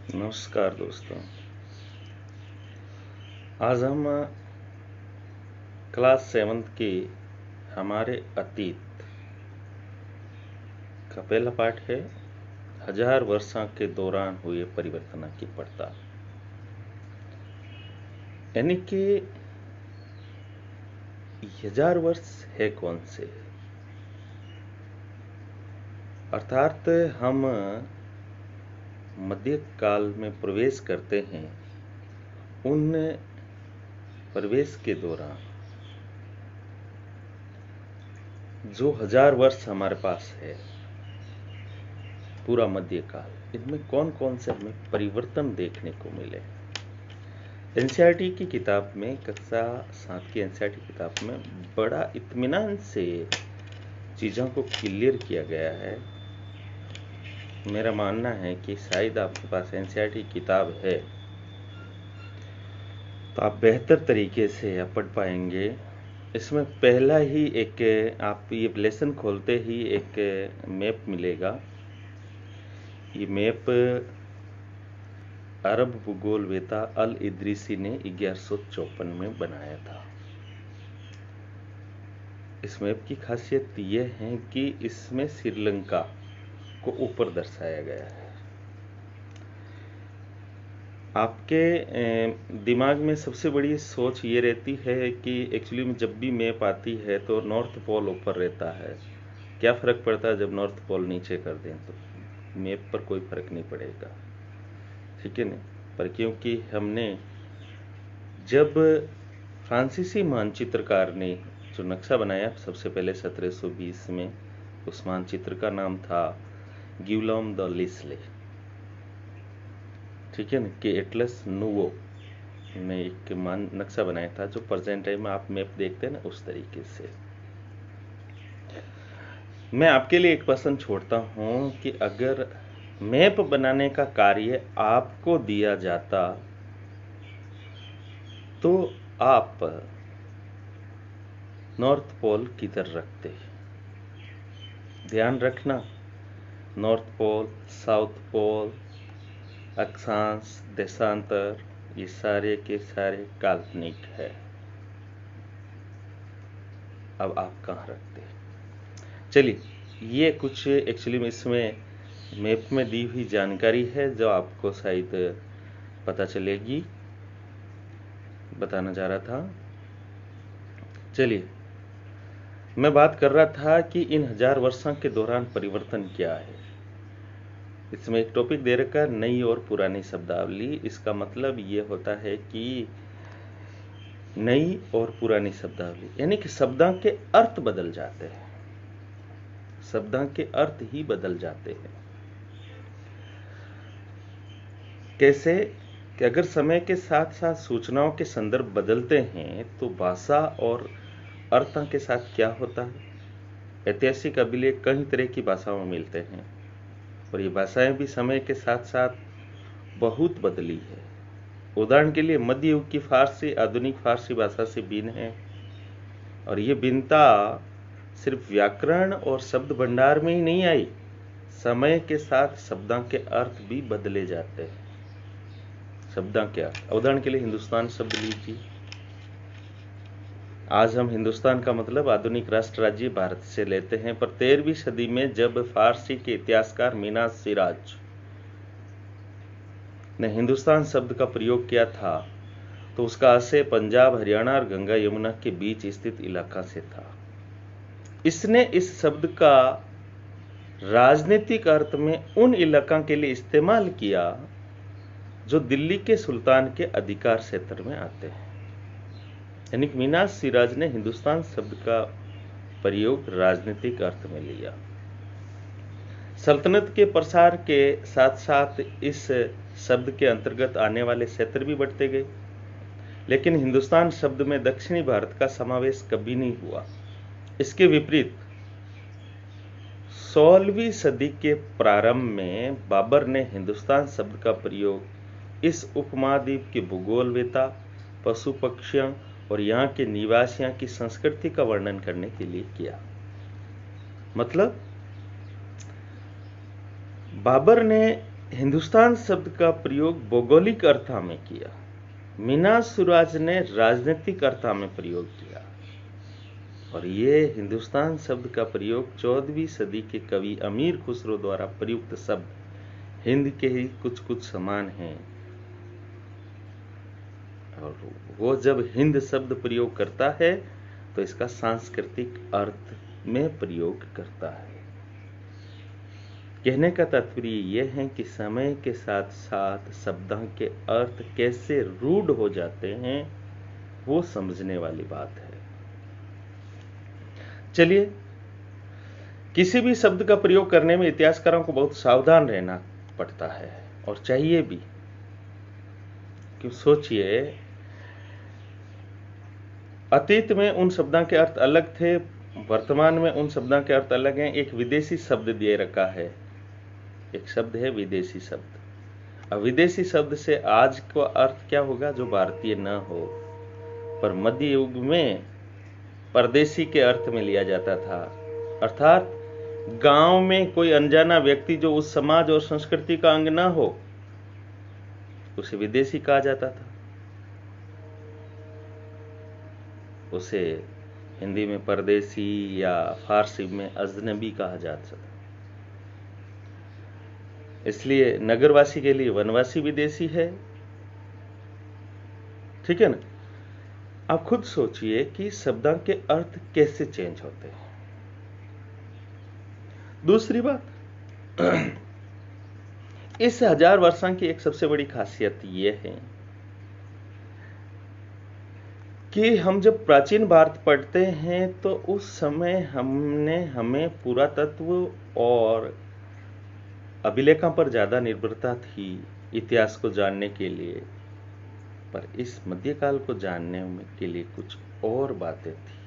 नमस्कार दोस्तों। आज हम क्लास 7th के हमारे अतीत का पहला पाठ है 1000 वर्षों के दौरान हुए परिवर्तन की पड़ताल। यानी कि 1000 वर्ष है कौन से, अर्थात हम मध्य काल में प्रवेश करते हैं। उन प्रवेश के दौरान जो 1000 वर्ष हमारे पास है, पूरा मध्य काल, इनमें कौन कौन से हमें परिवर्तन देखने को मिले। एनसीईआरटी की किताब में, कक्षा 7 की एनसीईआरटी किताब में बड़ा इत्मीनान से चीज़ों को क्लियर किया गया है। मेरा मानना है कि शायद आपके पास एनसीईआरटी किताब है तो आप बेहतर तरीके से पढ़ पाएंगे। इसमें पहला ही एक, आप ये लेसन खोलते ही एक मैप मिलेगा। ये मैप अरब भूगोलवेता अल इदरीसी ने 1154 में बनाया था। इस मैप की खासियत यह है कि इसमें श्रीलंका को ऊपर दर्शाया गया है। आपके दिमाग में सबसे बड़ी सोच ये रहती है कि एक्चुअली में जब भी मैप आती है तो नॉर्थ पोल ऊपर रहता है। क्या फ़र्क पड़ता है जब नॉर्थ पोल नीचे कर दें, तो मैप पर कोई फ़र्क नहीं पड़ेगा, ठीक है ना। पर क्योंकि हमने, जब फ्रांसीसी मानचित्रकार ने जो नक्शा बनाया सबसे पहले 1720 में, उस मानचित्र का नाम था गियोम द लिस्ले, ठीक है ना, कि एटलस नूवो ने एक नक्शा बनाया था जो प्रेजेंट टाइम में आप मैप देखते हैं ना, उस तरीके से। मैं आपके लिए एक प्रश्न छोड़ता हूं कि अगर मैप बनाने का कार्य आपको दिया जाता तो आप नॉर्थ पोल किधर रखते? ध्यान रखना, नॉर्थ पोल, साउथ पोल, अक्षांश, देशांतर, ये सारे के सारे काल्पनिक है। अब आप कहाँ रखते? चलिए, ये कुछ एक्चुअली में इसमें मैप में दी हुई जानकारी है जो आपको शायद पता चलेगी, बताना जा रहा था। चलिए, मैं बात कर रहा था कि इन 1000 वर्षों के दौरान परिवर्तन क्या है। इसमें एक टॉपिक दे रखा है, नई और पुरानी शब्दावली। इसका मतलब ये होता है कि नई और पुरानी शब्दावली, यानी कि शब्दों के अर्थ बदल जाते हैं, शब्दों के अर्थ ही बदल जाते हैं। कैसे कि अगर समय के साथ साथ सूचनाओं के संदर्भ बदलते हैं तो भाषा और अर्थों के साथ क्या होता है। ऐतिहासिक अभिलेख कई तरह की भाषाओं में मिलते हैं और ये भाषाएं भी समय के साथ साथ बहुत बदली है। उदाहरण के लिए मध्य युग की फारसी आधुनिक फारसी भाषा से भिन्न है, और ये भिन्नता सिर्फ व्याकरण और शब्द भंडार में ही नहीं आई, समय के साथ शब्दों के अर्थ भी बदले जाते हैं। शब्दों के अर्थ, उदाहरण के लिए हिंदुस्तान शब्द लीजिए। आज हम हिंदुस्तान का मतलब आधुनिक राष्ट्र राज्य भारत से लेते हैं, पर 13वीं सदी में जब फारसी के इतिहासकार मीना सिराज ने हिंदुस्तान शब्द का प्रयोग किया था तो उसका आशय पंजाब, हरियाणा और गंगा यमुना के बीच स्थित इलाका से था। इसने इस शब्द का राजनीतिक अर्थ में उन इलाकों के लिए इस्तेमाल किया जो दिल्ली के सुल्तान के अधिकार क्षेत्र में आते हैं। यानी मीना सिराज ने हिंदुस्तान शब्द का प्रयोग राजनीतिक अर्थ में लिया। सल्तनत के प्रसार के साथ साथ इस शब्द के अंतर्गत आने वाले क्षेत्र भी बढ़ते गए, लेकिन हिंदुस्तान शब्द में दक्षिणी भारत का समावेश कभी नहीं हुआ। इसके विपरीत 16वीं सदी के प्रारंभ में बाबर ने हिंदुस्तान शब्द का प्रयोग इस उपमहाद्वीप के भूगोलवेता, पशु पक्षियों और यहाँ के निवासियों की संस्कृति का वर्णन करने के लिए किया। मतलब बाबर ने हिंदुस्तान शब्द का प्रयोग भौगोलिक अर्थ में किया, मीना सुराज ने राजनीतिक अर्थ में प्रयोग किया, और ये हिंदुस्तान शब्द का प्रयोग 14वीं सदी के कवि अमीर खुसरो द्वारा प्रयुक्त शब्द हिंद के ही कुछ कुछ समान हैं। और वो जब हिंद शब्द प्रयोग करता है तो इसका सांस्कृतिक अर्थ में प्रयोग करता है। कहने का तात्पर्य यह है कि समय के साथ साथ शब्दों के अर्थ कैसे रूढ़ हो जाते हैं वो समझने वाली बात है। चलिए, किसी भी शब्द का प्रयोग करने में इतिहासकारों को बहुत सावधान रहना पड़ता है और चाहिए भी। क्यों? सोचिए, अतीत में उन शब्दों के अर्थ अलग थे, वर्तमान में उन शब्दों के अर्थ अलग हैं। एक विदेशी शब्द दिए रखा है, एक शब्द है विदेशी शब्द। अब विदेशी शब्द से आज का अर्थ क्या होगा? जो भारतीय न हो। पर मध्य युग में परदेशी के अर्थ में लिया जाता था, अर्थात गांव में कोई अनजाना व्यक्ति जो उस समाज और संस्कृति का अंग न हो उसे विदेशी कहा जाता था। उसे हिंदी में परदेशी या फारसी में अजनबी कहा जाता था। इसलिए नगरवासी के लिए वनवासी विदेशी है। ठीक है ना? आप खुद सोचिए कि शब्दों के अर्थ कैसे चेंज होते हैं। दूसरी बात, इस 1000 वर्षों की एक सबसे बड़ी खासियत यह है कि हम जब प्राचीन भारत पढ़ते हैं तो उस समय हमें पुरातत्व और अभिलेखों पर ज्यादा निर्भरता थी इतिहास को जानने के लिए। पर इस मध्यकाल को जानने के लिए कुछ और बातें थी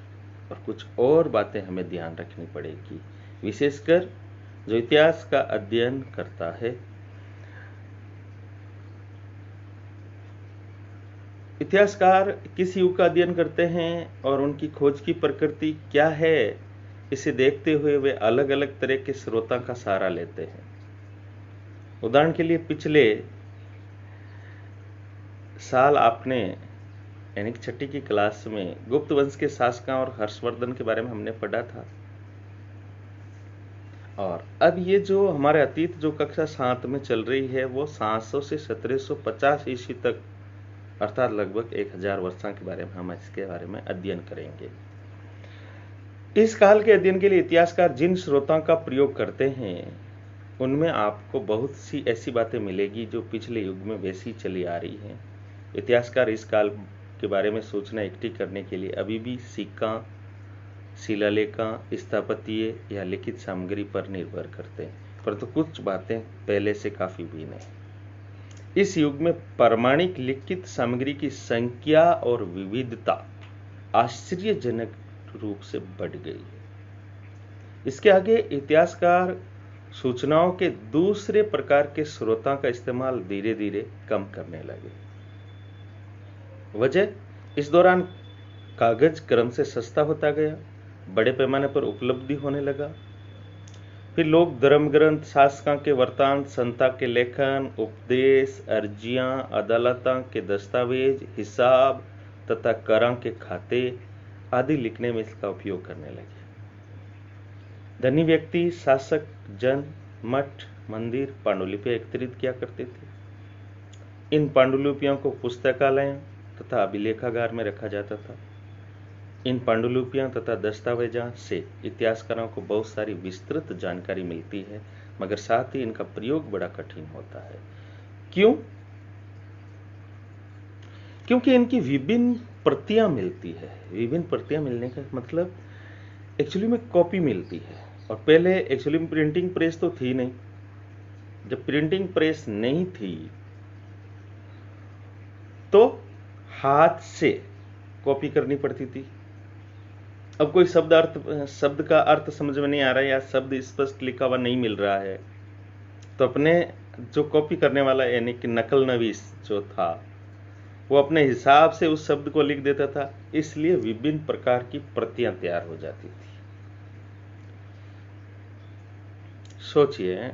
और कुछ और बातें हमें ध्यान रखनी पड़ेगी, विशेषकर जो इतिहास का अध्ययन करता है। इतिहासकार किस युग का अध्ययन करते हैं और उनकी खोज की प्रकृति क्या है, इसे देखते हुए वे अलग अलग तरह के स्रोतों का सहारा लेते हैं। उदाहरण के लिए, पिछले साल आपने यानी 6ठी की क्लास में गुप्त वंश के शासकों और हर्षवर्धन के बारे में हमने पढ़ा था। और अब ये जो हमारे अतीत जो कक्षा 7 में चल रही है वो 700 से 1750 ईस्वी तक, अर्थात लगभग 1000 वर्षों के बारे में हम इसके बारे में अध्ययन करेंगे। इस काल के अध्ययन के लिए इतिहासकार जिन स्रोतों का प्रयोग करते हैं उनमें आपको बहुत सी ऐसी बातें मिलेगी जो पिछले युग में वैसी चली आ रही हैं। इतिहासकार इस काल के बारे में सूचना इकट्ठी करने के लिए अभी भी सिक्का, शिलालेखों, स्थापत्य या लिखित सामग्री पर निर्भर करते हैं, परंतु कुछ बातें पहले से काफी भिन्न है। इस युग में प्रामाणिक लिखित सामग्री की संख्या और विविधता आश्चर्यजनक रूप से बढ़ गई है। इसके आगे इतिहासकार सूचनाओं के दूसरे प्रकार के स्रोतों का इस्तेमाल धीरे धीरे कम करने लगे। वजह, इस दौरान कागज क्रम से सस्ता होता गया, बड़े पैमाने पर उपलब्धि होने लगा। फिर लोग धर्म ग्रंथ, शासकों के वृत्तांत, संता के लेखन, उपदेश, अर्जियां, अदालतों के दस्तावेज, हिसाब तथा करों के खाते आदि लिखने में इसका उपयोग करने लगे। धनी व्यक्ति, शासक, जन, मठ, मंदिर पांडुलिपियां एकत्रित किया करते थे। इन पांडुलिपियों को पुस्तकालयों तथा अभिलेखागार में रखा जाता था। इन पांडुलिपियों तथा दस्तावेजों से इतिहासकारों को बहुत सारी विस्तृत जानकारी मिलती है, मगर साथ ही इनका प्रयोग बड़ा कठिन होता है। क्यों? क्योंकि इनकी विभिन्न प्रतियां मिलती है। विभिन्न प्रतियां मिलने का मतलब एक्चुअली में कॉपी मिलती है। और पहले एक्चुअली में प्रिंटिंग प्रेस तो थी नहीं। जब प्रिंटिंग प्रेस नहीं थी तो हाथ से कॉपी करनी पड़ती थी। अब कोई शब्द का अर्थ समझ में नहीं आ रहा है या शब्द स्पष्ट लिखा हुआ नहीं मिल रहा है तो अपने जो कॉपी करने वाला यानी कि नकल नवीस जो था वो अपने हिसाब से उस शब्द को लिख देता था। इसलिए विभिन्न प्रकार की प्रतियां तैयार हो जाती थी। सोचिए,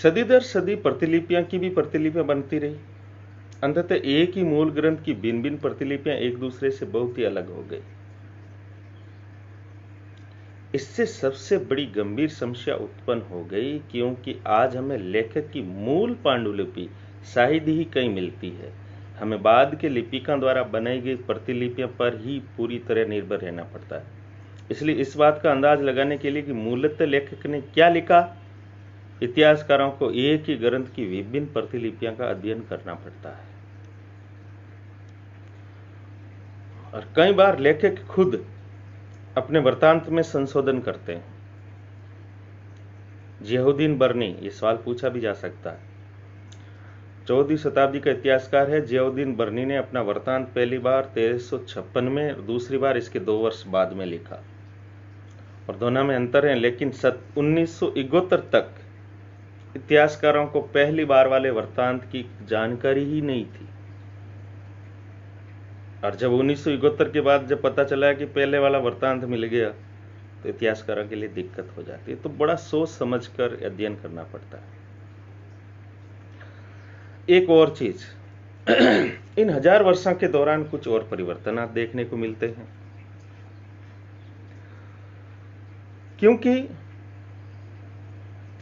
सदी दर सदी प्रतिलिपियां की भी प्रतिलिपियां बनती रही। अंततः एक ही मूल ग्रंथ की भिन्न भिन्न प्रतिलिपियां एक दूसरे से बहुत ही अलग हो गई। इससे सबसे बड़ी गंभीर समस्या उत्पन्न हो गई, क्योंकि आज हमें लेखक की मूल पांडुलिपि शायद ही कहीं मिलती है। हमें बाद के लिपिकों द्वारा बनाई गई प्रतिलिपियों पर ही पूरी तरह निर्भर रहना पड़ता है। इसलिए इस बात का अंदाज लगाने के लिए कि मूलतः लेखक ने क्या लिखा, इतिहासकारों को एक ही ग्रंथ की विभिन्न प्रतिलिपियों का अध्ययन करना पड़ता है। और कई बार लेखक खुद अपने वृत्तांत में संशोधन करते हैं। जियाउद्दीन बर्नी, ये सवाल पूछा भी जा सकता है, 14वीं शताब्दी का इतिहासकार है। जियाउद्दीन बर्नी ने अपना वृत्तांत पहली बार 1356 में, दूसरी बार इसके 2 वर्ष बाद में लिखा, और दोनों में अंतर है। लेकिन 1971 तक इतिहासकारों को पहली बार वाले वृत्तांत की जानकारी ही नहीं थी। और जब 1971 के बाद जब पता चला कि पहले वाला वृत्तांत मिल गया, तो इतिहासकारों के लिए दिक्कत हो जाती है। तो बड़ा सोच समझकर अध्ययन करना पड़ता है। एक और चीज, इन 1000 वर्षों के दौरान कुछ और परिवर्तन आप देखने को मिलते हैं, क्योंकि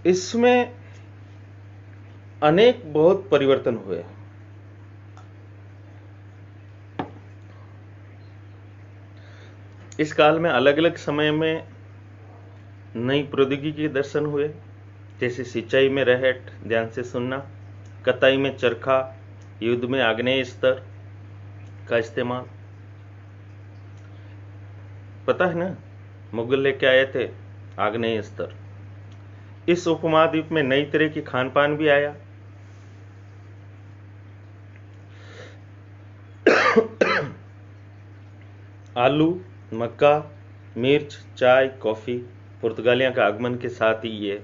इसमें अनेक बहुत परिवर्तन हुए हैं। इस काल में अलग अलग समय में नई प्रौद्योगिकी के दर्शन हुए, जैसे सिंचाई में रहट, ध्यान से सुनना, कताई में चरखा, युद्ध में आग्नेय स्तर का इस्तेमाल। पता है ना, मुगल लेके आए थे आग्नेय स्तर। इस उपमहाद्वीप में नई तरह की खान पान भी आया। आलू, मक्का, मिर्च, चाय, कॉफी, पुर्तगालियों का आगमन के साथ ही ये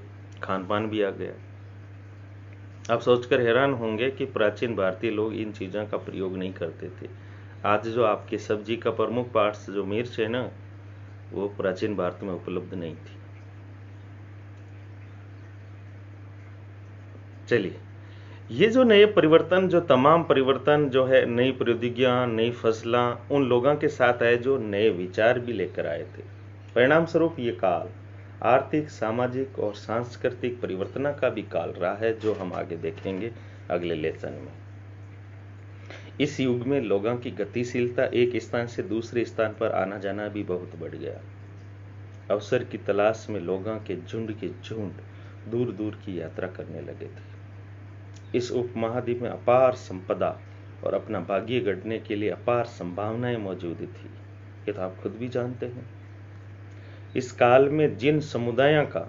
खान पान भी आ गया। आप सोचकर हैरान होंगे कि प्राचीन भारतीय लोग इन चीज़ों का प्रयोग नहीं करते थे। आज जो आपकी सब्जी का प्रमुख पार्ट जो मिर्च है ना, वो प्राचीन भारत में उपलब्ध नहीं थी। चलिए, ये जो नए परिवर्तन, जो तमाम परिवर्तन जो है, नई प्रौद्योगिकियां, नई फसलां, उन लोगों के साथ आए जो नए विचार भी लेकर आए थे। परिणाम स्वरूप ये काल आर्थिक, सामाजिक और सांस्कृतिक परिवर्तन का भी काल रहा है, जो हम आगे देखेंगे अगले लेसन में। इस युग में लोगों की गतिशीलता, एक स्थान से दूसरे स्थान पर आना जाना भी बहुत बढ़ गया। अवसर की तलाश में लोगों के झुंड दूर दूर की यात्रा करने लगे थे। इस उपमहाद्वीप में अपार संपदा और अपना भाग्य गढ़ने के लिए अपार संभावनाएं मौजूद थी। ये तो आप खुद भी जानते हैं। इस काल में जिन समुदायों का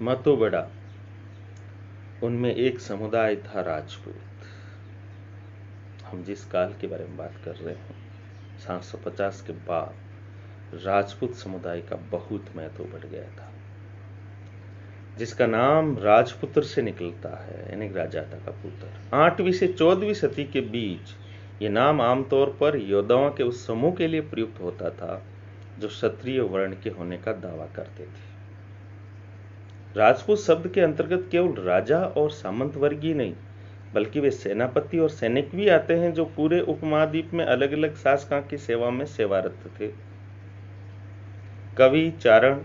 महत्व बढ़ा, उनमें एक समुदाय था राजपूत। हम जिस काल के बारे में बात कर रहे हैं, 750 के बाद राजपूत समुदाय का बहुत महत्व बढ़ गया था, जिसका नाम राजपुत्र से निकलता है, यानी राजा का पुत्र। 8वीं से 14वीं सदी के बीच ये नाम आमतौर पर योद्धाओं के उस समूह के लिए प्रयुक्त होता था जो क्षत्रिय वर्ण के होने का दावा करते थे। राजपूत शब्द के अंतर्गत केवल राजा और सामंत वर्ग ही नहीं, बल्कि वे सेनापति और सैनिक भी आते हैं, जो पूरे उपमहाद्वीप में अलग अलग शासकों की सेवा में सेवारत थे। कवि, चारण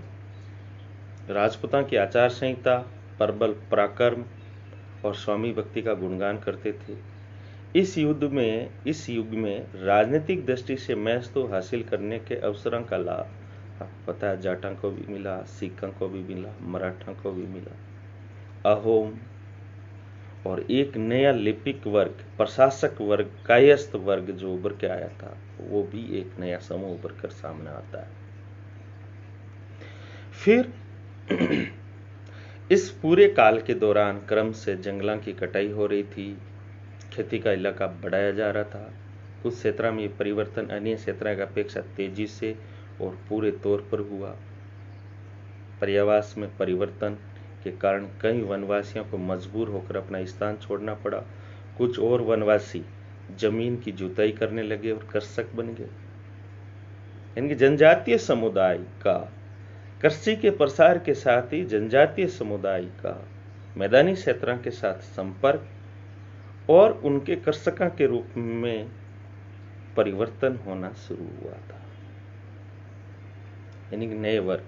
राजपूतों की आचार संहिता, प्रबल पराक्रम और स्वामी भक्ति का गुणगान करते थे। इस युग में राजनीतिक दृष्टि से महत्व हासिल करने के अवसरों का लाभ आपको पता है, जाटों को भी मिला, सिखों को भी मिला, मराठों को भी मिला, अहोम, और एक नया लिपिक वर्ग, प्रशासक वर्ग, कायस्थ वर्ग जो उभर के आया था, वो भी एक नया समूह उभर कर सामने आता है। फिर इस पूरे काल के दौरान क्रम से जंगलों की कटाई हो रही थी, खेती का इलाका बढ़ाया जा रहा था। कुछ क्षेत्रों में ये परिवर्तन अन्य क्षेत्रों की अपेक्षा तेजी से और पूरे तौर पर हुआ। पर्यावास में परिवर्तन के कारण कई वनवासियों को मजबूर होकर अपना स्थान छोड़ना पड़ा। कुछ और वनवासी जमीन की जुताई करने लगे और कृषक बन गए। यानी जनजातीय समुदाय का कृषि के प्रसार के साथ ही जनजातीय समुदाय का मैदानी क्षेत्रों के साथ संपर्क और उनके कर्षकों के रूप में परिवर्तन होना शुरू हुआ था, यानी कि नए वर्ग।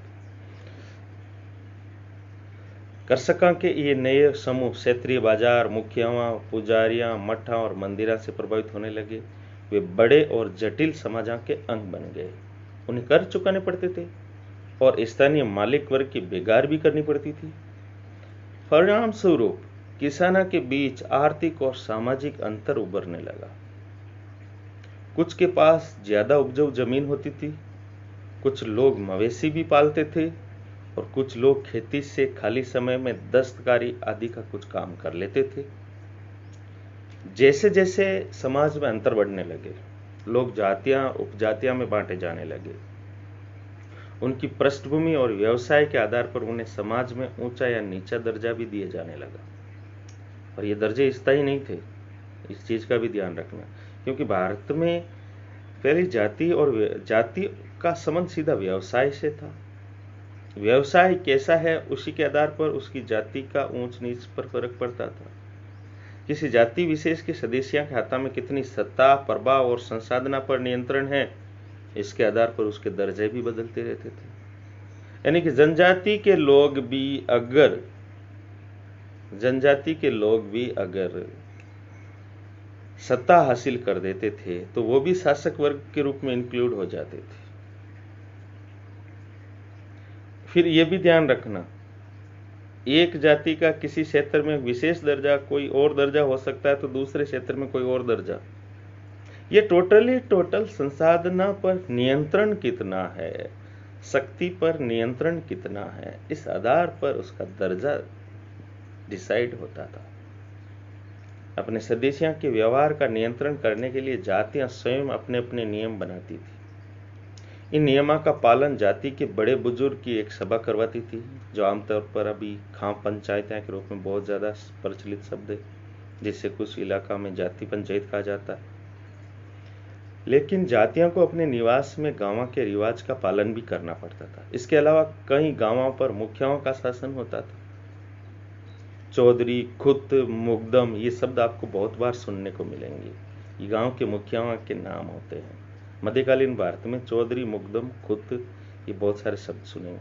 कर्षकों के ये नए समूह क्षेत्रीय बाजार, मुखियावां, पुजारियां, मठा और मंदिरा से प्रभावित होने लगे। वे बड़े और जटिल समाजों के अंग बन गए। उन्हें कर चुकाने पड़ते थे और स्थानीय मालिक वर्ग की बेगार भी करनी पड़ती थी। परिणाम स्वरूप किसानों के बीच आर्थिक और सामाजिक अंतर उभरने लगा। कुछ के पास ज्यादा उपजाऊ जमीन होती थी, कुछ लोग मवेशी भी पालते थे और कुछ लोग खेती से खाली समय में दस्तकारी आदि का कुछ काम कर लेते थे। जैसे जैसे समाज में अंतर बढ़ने लगे, लोग जातियां उपजातियां में बांटे जाने लगे। उनकी पृष्ठभूमि और व्यवसाय के आधार पर उन्हें समाज में ऊंचा या नीचा दर्जा भी दिए जाने लगा। और ये दर्जे स्थायी नहीं थे, इस चीज का भी ध्यान रखना, क्योंकि भारत में पहले जाति का संबंध सीधा व्यवसाय से था। व्यवसाय कैसा है उसी के आधार पर उसकी जाति का ऊंच नीच पर फर्क पड़ता था। किसी जाति विशेष के सदस्यों के हाथ में कितनी सत्ता, प्रभाव और संसाधना पर नियंत्रण है, इसके आधार पर उसके दर्जे भी बदलते रहते थे। यानी कि जनजाति के लोग भी अगर सत्ता हासिल कर देते थे तो वो भी शासक वर्ग के रूप में इंक्लूड हो जाते थे। फिर ये भी ध्यान रखना, एक जाति का किसी क्षेत्र में विशेष दर्जा, कोई और दर्जा हो सकता है तो दूसरे क्षेत्र में कोई और दर्जा। ये टोटल संसाधना पर नियंत्रण कितना है, शक्ति पर नियंत्रण कितना है, इस आधार पर उसका दर्जा डिसाइड होता था। अपने सदस्यों के व्यवहार का नियंत्रण करने के लिए जातियां स्वयं अपने अपने नियम बनाती थी। इन नियमों का पालन जाति के बड़े बुजुर्ग की एक सभा करवाती थी, जो आमतौर पर अभी खां पंचायतें के रूप में बहुत ज्यादा प्रचलित शब्द है, जिससे कुछ इलाका में जाति पंचायत कहा जाता है। लेकिन जातियों को अपने निवास में गांवों के रिवाज का पालन भी करना पड़ता था। इसके अलावा कई गांवों पर मुखियाओं का शासन होता था। चौधरी, खुत, मुकदम, ये शब्द आपको बहुत बार सुनने को मिलेंगे। ये गांव के मुखियाओं के नाम होते हैं। मध्यकालीन भारत में चौधरी, मुकदम, खुत, ये बहुत सारे शब्द सुनेंगे।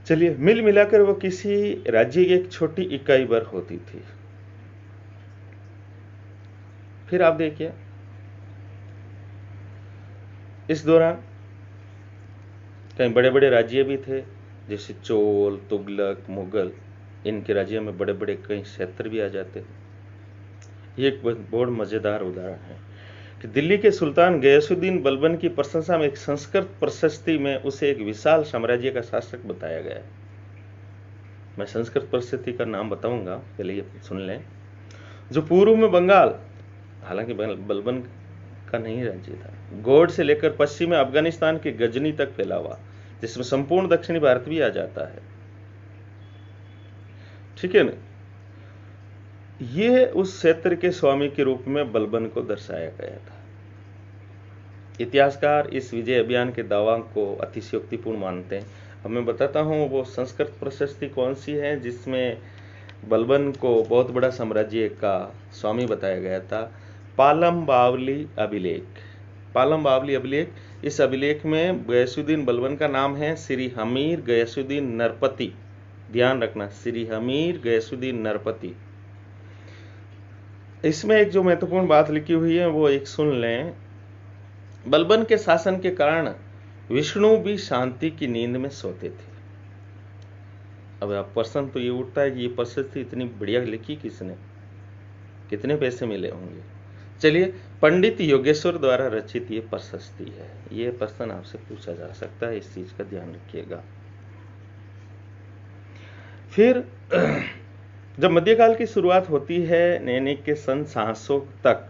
चलिए, मिल मिलाकर वो किसी राज्य की एक छोटी इकाई भर होती थी। फिर आप देखिए, इस दौरान कई बड़े बड़े राज्य भी थे, जैसे चोल, तुगलक, मुगल। इनके राज्यों में बड़े बड़े कई क्षेत्र भी आ जाते हैं। ये एक बहुत मजेदार उदाहरण है कि दिल्ली के सुल्तान गयासुद्दीन बलबन की प्रशंसा में एक संस्कृत प्रशस्ति में उसे एक विशाल साम्राज्य का शासक बताया गया है। मैं संस्कृत प्रशस्ति का नाम बताऊंगा, पहले ये सुन लें। जो पूर्व में बंगाल, हालांकि बलबन का नहीं राज्य था, गौड़ से लेकर पश्चिम में अफगानिस्तान के गजनी तक फैला हुआ, जिसमें संपूर्ण दक्षिणी भारत भी आ जाता है। ठीक है ना। ये उस क्षेत्र के स्वामी के रूप में बलबन को दर्शाया गया था। इतिहासकार इस विजय अभियान के दावा को अतिशयोक्तिपूर्ण मानते हैं। अब मैं बताता हूं वो संस्कृत प्रशस्ति कौन सी है जिसमें बलबन को बहुत बड़ा साम्राज्य का स्वामी बताया गया था। पालम बावली अभिलेख। पालम बावली अभिलेख, इस अभिलेख में गयासुद्दीन बलबन का नाम है श्री हमीर गयासुद्दीन नरपति। ध्यान रखना, श्री हमीर गयासुद्दीन नरपति। इसमें एक जो महत्वपूर्ण बात लिखी हुई है वो एक सुन लें। बलबन के शासन के कारण विष्णु भी शांति की नींद में सोते थे। अब आप प्रश्न तो ये उठता है कि ये प्रशस्ति इतनी बढ़िया लिखी किसने, कितने पैसे मिले होंगे। चलिए, पंडित योगेश्वर द्वारा रचित ये प्रशस्ति है। ये प्रश्न आपसे पूछा जा सकता है, इस चीज का ध्यान रखिएगा। फिर जब मध्यकाल की शुरुआत होती है, नैनिक के सन 700 तक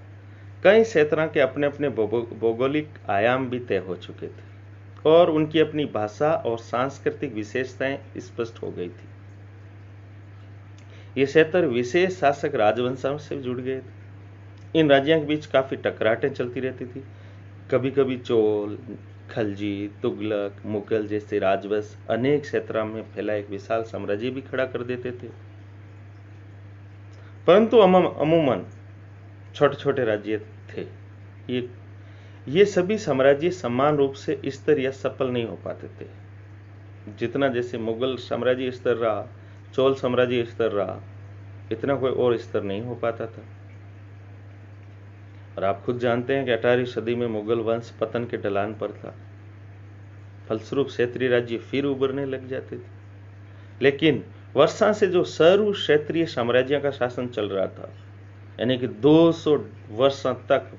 कई क्षेत्रों के अपने अपने भौगोलिक आयाम भी तय हो चुके थे और उनकी अपनी भाषा और सांस्कृतिक विशेषताएं स्पष्ट हो गई थी। ये क्षेत्र विशेष शासक राजवंशों से जुड़ गए थे। इन राज्यों के बीच काफी टकराटें चलती रहती थी। कभी कभी चोल, खलजी, तुगलक, मुगल जैसे राजवंश अनेक क्षेत्रों में फैला एक विशाल साम्राज्य भी खड़ा कर देते थे। परंतु अमूमन छोटे छोटे राज्य थे। ये सभी साम्राज्य समान रूप से स्थिर या सफल नहीं हो पाते थे। जितना जैसे मुगल साम्राज्य स्तर रहा, चोल साम्राज्य स्तर रहा, इतना कोई और स्तर नहीं हो पाता था। और आप खुद जानते हैं कि 18वीं सदी में मुगल वंश पतन के ढलान पर था। फलस्वरूप क्षेत्रीय राज्य फिर उभरने लग जाते थे। लेकिन वर्षा से जो सर्व क्षेत्रीय साम्राज्य का शासन चल रहा था, यानी कि 200 वर्षों तक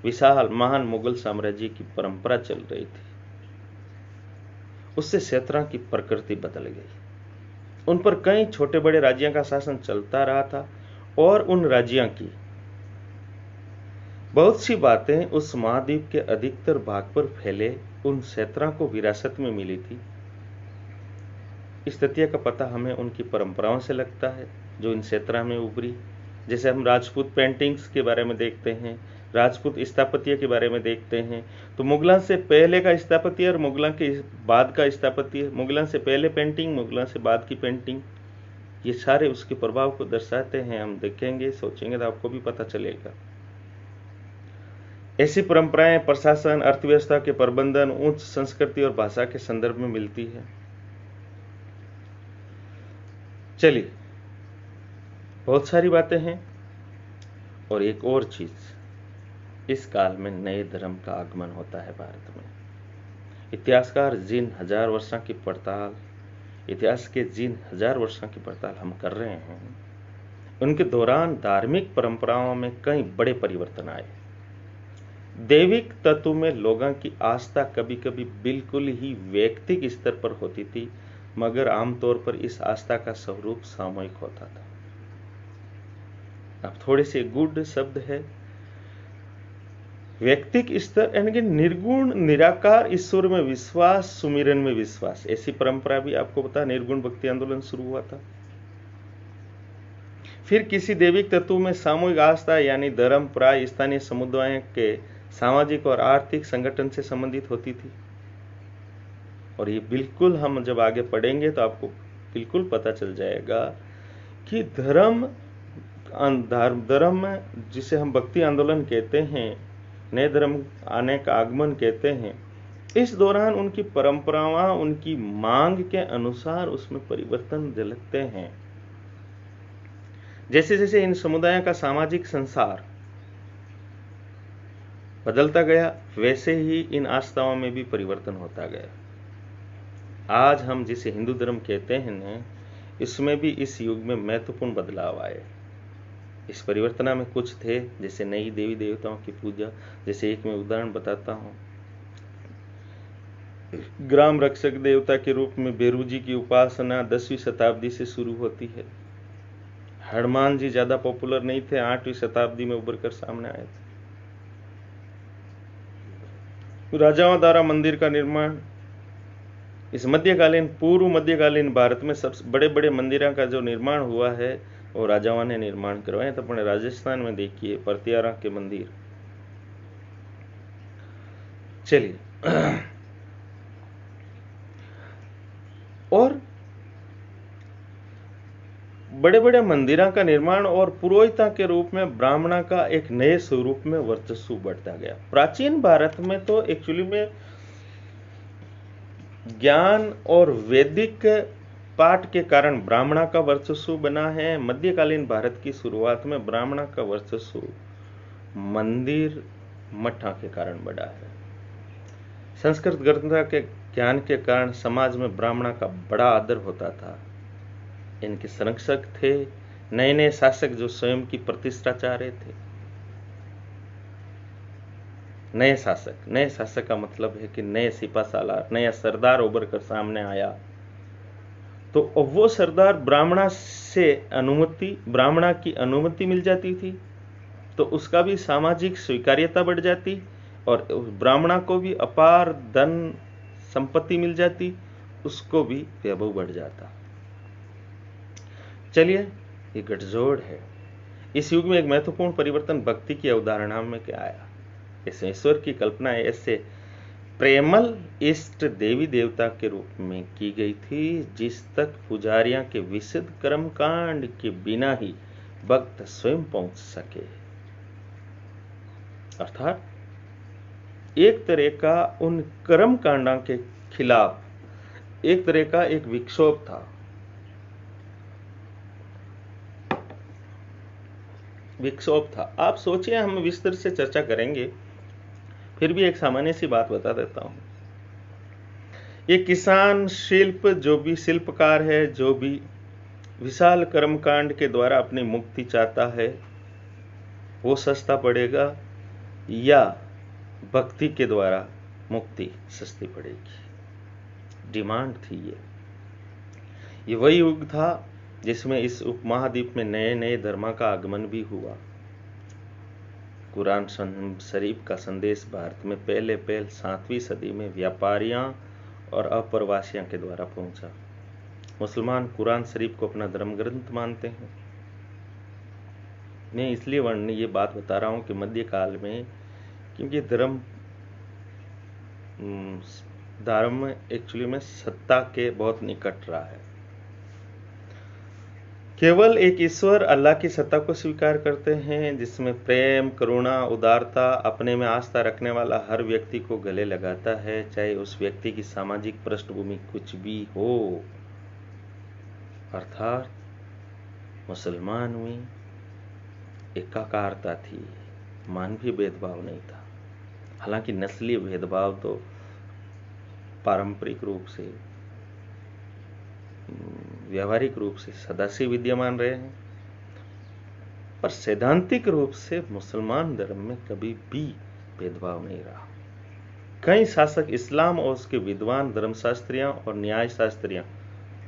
विशाल महान मुगल साम्राज्य की परंपरा चल रही थी, उससे क्षेत्रों की प्रकृति बदल गई। उन पर कई छोटे बड़े राज्यों का शासन चलता रहा था और उन राज्यों की बहुत सी बातें उस महाद्वीप के अधिकतर भाग पर फैले उन क्षेत्रों को विरासत में मिली थी। इस तथ्य का पता हमें उनकी परंपराओं से लगता है जो इन क्षेत्रों में उभरी। जैसे हम राजपूत पेंटिंग्स के बारे में देखते हैं, राजपूत स्थापत्य के बारे में देखते हैं, तो मुगलों से पहले का स्थापत्य और मुगलों के बाद का स्थापत्य, मुगलों से पहले पेंटिंग, मुगलों से बाद की पेंटिंग, ये सारे उसके प्रभाव को दर्शाते हैं। हम देखेंगे, सोचेंगे तो आपको भी पता चलेगा। ऐसी परंपराएं प्रशासन, अर्थव्यवस्था के प्रबंधन, उच्च संस्कृति और भाषा के संदर्भ में मिलती है। चलिए, बहुत सारी बातें हैं। और एक और चीज, इस काल में नए धर्म का आगमन होता है भारत में। इतिहास के जिन हजार वर्षों की पड़ताल हम कर रहे हैं, उनके दौरान धार्मिक परंपराओं में कई बड़े परिवर्तन आए। दैविक तत्व में लोगों की आस्था कभी कभी बिल्कुल ही व्यक्तिगत स्तर पर होती थी, मगर आमतौर पर इस आस्था का स्वरूप सामूहिक होता था। अब थोड़े से गुड शब्द है। व्यक्तिगत स्तर यानी कि निर्गुण निराकार ईश्वर में विश्वास, सुमिरन में विश्वास, ऐसी परंपरा भी आपको पता, निर्गुण भक्ति आंदोलन शुरू हुआ था। फिर किसी दैविक तत्व में सामूहिक आस्था यानी धर्म प्राय स्थानीय समुदायों के सामाजिक और आर्थिक संगठन से संबंधित होती थी। और ये बिल्कुल हम जब आगे पढ़ेंगे तो आपको बिल्कुल पता चल जाएगा कि धर्म जिसे हम भक्ति आंदोलन कहते हैं, नए धर्म आने का आगमन कहते हैं, इस दौरान उनकी परंपराओं, उनकी मांग के अनुसार उसमें परिवर्तन झलकते हैं। जैसे जैसे इन समुदायों का सामाजिक संसार बदलता गया, वैसे ही इन आस्थाओं में भी परिवर्तन होता गया। आज हम जिसे हिंदू धर्म कहते हैं न, इसमें भी इस युग में महत्वपूर्ण बदलाव आए। इस परिवर्तन में कुछ थे जैसे नई देवी देवताओं की पूजा। जैसे एक मैं उदाहरण बताता हूं, ग्राम रक्षक देवता के रूप में भैरू जी की उपासना 10वीं शताब्दी से शुरू होती है। हनुमान जी ज्यादा पॉपुलर नहीं थे, 8वीं शताब्दी में उभर कर सामने आए थे। राजाओं द्वारा मंदिर का निर्माण, इस पूर्व मध्यकालीन भारत में सबसे बड़े बड़े मंदिरों का जो निर्माण हुआ है वो राजाओं ने निर्माण करवाए। तो अपने राजस्थान में देखिए परतियारा के मंदिर। चलिए, और बड़े बड़े मंदिरों का निर्माण और पुरोहिता के रूप में ब्राह्मणा का एक नए स्वरूप में वर्चस्व बढ़ता गया। प्राचीन भारत में तो एक्चुअली में ज्ञान और वैदिक पाठ के कारण ब्राह्मणा का वर्चस्व बना है। मध्यकालीन भारत की शुरुआत में ब्राह्मणा का वर्चस्व मंदिर मठा के कारण बढ़ा है। संस्कृत ग्रंथों के ज्ञान के कारण समाज में ब्राह्मणा का बड़ा आदर होता था। इनके संरक्षक थे नए नए शासक जो स्वयं की प्रतिष्ठा चाह रहे थे। नए शासक का मतलब है कि नए सिपा सालार, नया सरदार उभर कर सामने आया। तो वो सरदार ब्राह्मणा की अनुमति मिल जाती थी, तो उसका भी सामाजिक स्वीकार्यता बढ़ जाती और ब्राह्मणा को भी अपार धन संपत्ति मिल जाती, उसको भी वैभव बढ़ जाता। चलिए, ये गठजोड़ है। इस युग में एक महत्वपूर्ण परिवर्तन भक्ति की अवधारणा में क्या आया। इस ईश्वर की कल्पना ऐसे प्रेमल इष्ट देवी देवता के रूप में की गई थी जिस तक पुजारियों के विशुद्ध कर्मकांड के बिना ही वक्त स्वयं पहुंच सके। अर्थात एक तरह का उन कर्म कांडों के खिलाफ एक तरह का एक विक्षोभ था। आप सोचिए, हम विस्तार से चर्चा करेंगे, फिर भी एक सामान्य सी बात बता देता हूं। ये किसान, जो भी शिल्पकार है, जो भी विशाल कर्मकांड के द्वारा अपनी मुक्ति चाहता है, वो सस्ता पड़ेगा या भक्ति के द्वारा मुक्ति सस्ती पड़ेगी। डिमांड थी ये वही युग था जिसमें इस उपमहाद्वीप में नए नए धर्म का आगमन भी हुआ। कुरान शरीफ का संदेश भारत में पहले 7वीं सदी में व्यापारियों और अप्रवासियों के द्वारा पहुंचा। मुसलमान कुरान शरीफ को अपना धर्म ग्रंथ मानते हैं। मैं इसलिए ये बात बता रहा हूं कि मध्यकाल में, क्योंकि धर्म एक्चुअली में सत्ता के बहुत निकट रहा है। केवल एक ईश्वर अल्लाह की सत्ता को स्वीकार करते हैं, जिसमें प्रेम, करुणा, उदारता, अपने में आस्था रखने वाला हर व्यक्ति को गले लगाता है, चाहे उस व्यक्ति की सामाजिक पृष्ठभूमि कुछ भी हो। अर्थात मुसलमान में एकाकारता थी, मानवीय भेदभाव नहीं था। हालांकि नस्लीय भेदभाव तो पारंपरिक रूप से, व्यावहारिक रूप से सदा से विद्यमान रहे हैं, पर सैद्धांतिक रूप से मुसलमान धर्म में कभी भी भेदभाव नहीं रहा। कई शासक इस्लाम और उसके विद्वान धर्मशास्त्रियों और न्याय शास्त्रियों,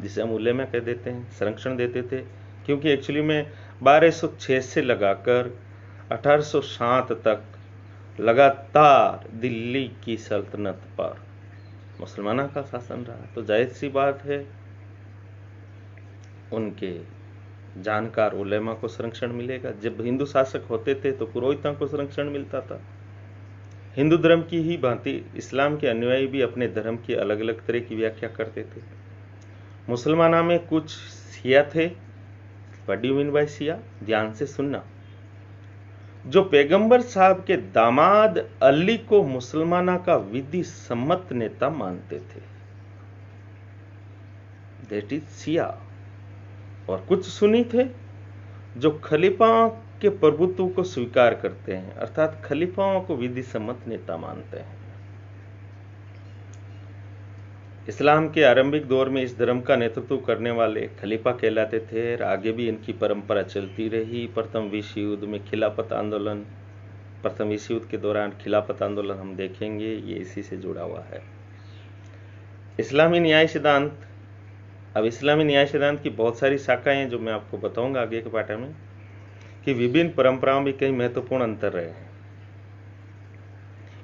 जिसे हम उलेमा कह देते हैं, संरक्षण देते थे, क्योंकि एक्चुअली में 1206 से लगाकर 1807 तक लगातार दिल्ली की सल्तनत पर मुसलमानों का शासन रहा। तो जाहिर सी बात है उनके जानकार उलेमा को संरक्षण मिलेगा। जब हिंदू शासक होते थे तो पुरोहितों को संरक्षण मिलता था। हिंदू धर्म की ही भांति इस्लाम के अनुयायी भी अपने धर्म की अलग अलग तरह की व्याख्या करते थे। मुसलमानों में कुछ शिया थे। What do you mean by Shia? ध्यान से सुनना। जो पैगंबर साहब के दामाद अली को मुसलमानों का विधि सम्मत नेता मानते थे, दैट इज शिया। और कुछ सुन्नी थे जो खलीफाओं के प्रभुत्व को स्वीकार करते हैं, अर्थात खलीफाओं को विधि सम्मत नेता मानते हैं। इस्लाम के आरंभिक दौर में इस धर्म का नेतृत्व करने वाले खलीफा कहलाते थे और आगे भी इनकी परंपरा चलती रही। प्रथम विश्व युद्ध में खिलाफत आंदोलन, प्रथम विश्व युद्ध के दौरान खिलाफत आंदोलन हम देखेंगे, ये इसी से जुड़ा हुआ है। इस्लामी न्याय सिद्धांत। अब इस्लामी न्याय सिद्धांत की बहुत सारी शाखाएं हैं जो मैं आपको बताऊंगा आगे के पाठ में, कि विभिन्न परंपराओं में कई महत्वपूर्ण अंतर रहे हैं।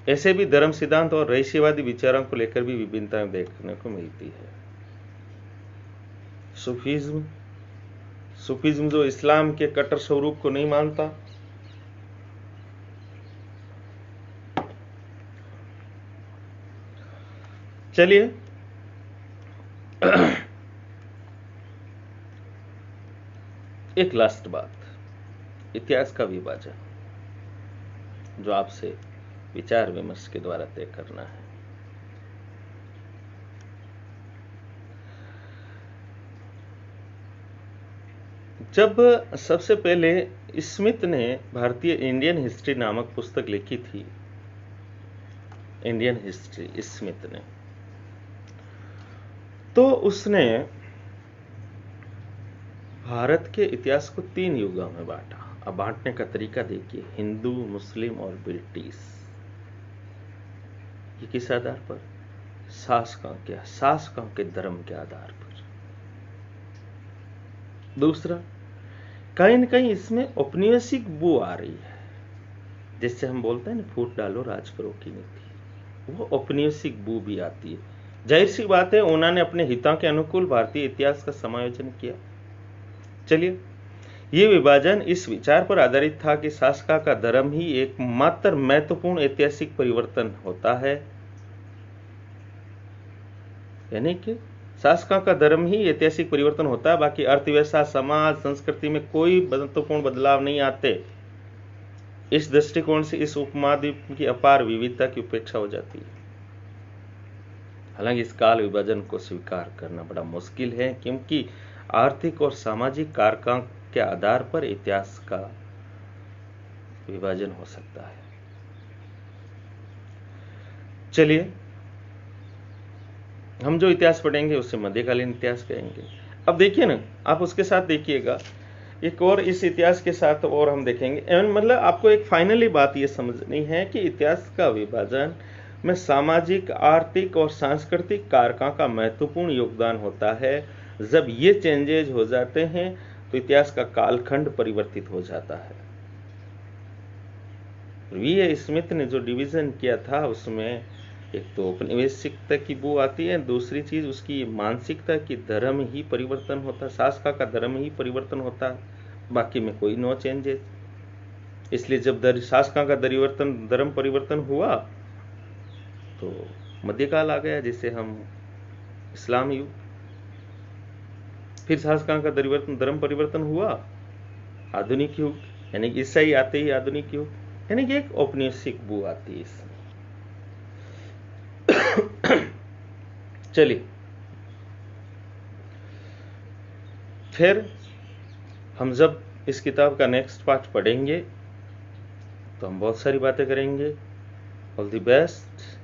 ऐसे भी धर्म सिद्धांत और रहस्यवादी विचारों को लेकर भी विभिन्नताएं देखने को मिलती है। सूफीज्म जो इस्लाम के कट्टर स्वरूप को नहीं मानता, चलिए एक लास्ट बात, इतिहास का विभाजन, जो आपसे विचार विमर्श के द्वारा तय करना है। जब सबसे पहले स्मिथ ने भारतीय इंडियन हिस्ट्री नामक पुस्तक लिखी थी, इंडियन हिस्ट्री स्मिथ ने, तो उसने भारत के इतिहास को 3 युगों में बांटा। अब बांटने का तरीका देखिए, हिंदू, मुस्लिम और ब्रिटिश। ये किस आधार पर? शासकों के धर्म के आधार पर। दूसरा, कहीं न कहीं इसमें औपनिवेशिक बू आ रही है, जिससे हम बोलते हैं ना, फूट डालो राज करो की नीति, वो औपनिवेशिक बू भी आती है। जाहिर सी बात है उन्होंने अपने हितों के अनुकूल भारतीय इतिहास का समायोजन किया। चलिए, ये विभाजन इस विचार पर आधारित था कि शासका का धर्म ही एकमात्र महत्वपूर्ण ऐतिहासिक परिवर्तन होता है, यानी कि शासकों का धर्म ही ऐतिहासिक परिवर्तन होता है, बाकी अर्थव्यवस्था, समाज, संस्कृति में कोई महत्वपूर्ण बदलाव नहीं आते। इस दृष्टिकोण से इस उपमहाद्वीप की अपार विविधता की उपेक्षा हो जाती है। हालांकि इस काल विभाजन को स्वीकार करना बड़ा मुश्किल है, क्योंकि आर्थिक और सामाजिक कारकों के आधार पर इतिहास का विभाजन हो सकता है। चलिए, हम जो इतिहास पढ़ेंगे उससे मध्यकालीन इतिहास कहेंगे। अब देखिए ना, आप उसके साथ देखिएगा एक और इस इतिहास के साथ और हम देखेंगे। मतलब आपको एक फाइनली बात ये समझनी है कि इतिहास का विभाजन में सामाजिक, आर्थिक और सांस्कृतिक कारकों का महत्वपूर्ण योगदान होता है। जब ये चेंजेज हो जाते हैं तो इतिहास का कालखंड परिवर्तित हो जाता है। वी स्मिथ ने जो डिवीजन किया था उसमें एक तो औपनिवेशिकता की बू आती है, दूसरी चीज उसकी मानसिकता की धर्म ही परिवर्तन होता है, शासका का धर्म ही परिवर्तन होता है, बाकी में कोई नो चेंजेस। इसलिए जब शासका का धर्म परिवर्तन हुआ तो मध्यकाल आ गया, जिसे हम इस्लाम युग। फिर शासका का धर्म परिवर्तन हुआ, आधुनिक युग, यानी कि ईसाई आते ही आधुनिक युग, यानी कि एक औपनिवेशिक बू आती है इसमें। चलिए, फिर हम जब इस किताब का नेक्स्ट पार्ट पढ़ेंगे तो हम बहुत सारी बातें करेंगे। All the best.